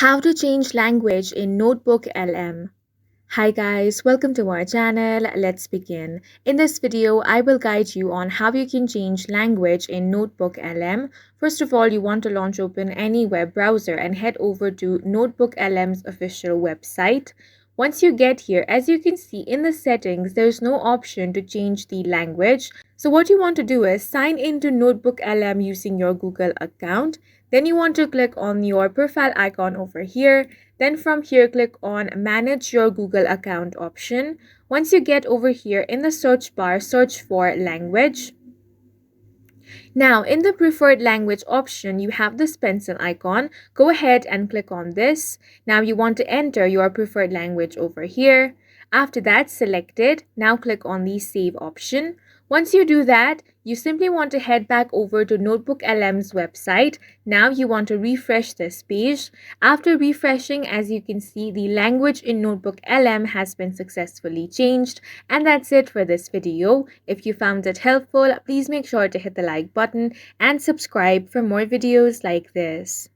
How to change language in NotebookLM. Hi guys, welcome to our channel. Let's begin. In this video, I will guide you on how you can change language in NotebookLM. First of all, you want to launch open any web browser and head over to NotebookLM's official website. Once you get here, as you can see in the settings, there's no option to change the language. So what you want to do is sign into NotebookLM using your Google account. Then you want to click on your profile icon over here. Then from here, click on Manage Your Google Account option. Once you get over here in the search bar, search for Language. Now, in the preferred language option, you have this pencil icon. Go ahead and click on this. Now, you want to enter your preferred language over here. After that, select it. Now, click on the Save option. Once you do that, you simply want to head back over to NotebookLM's website. Now, you want to refresh this page. After refreshing, as you can see, the language in NotebookLM has been successfully changed. And that's it for this video. If you found it helpful, please make sure to hit the like button and subscribe for more videos like this.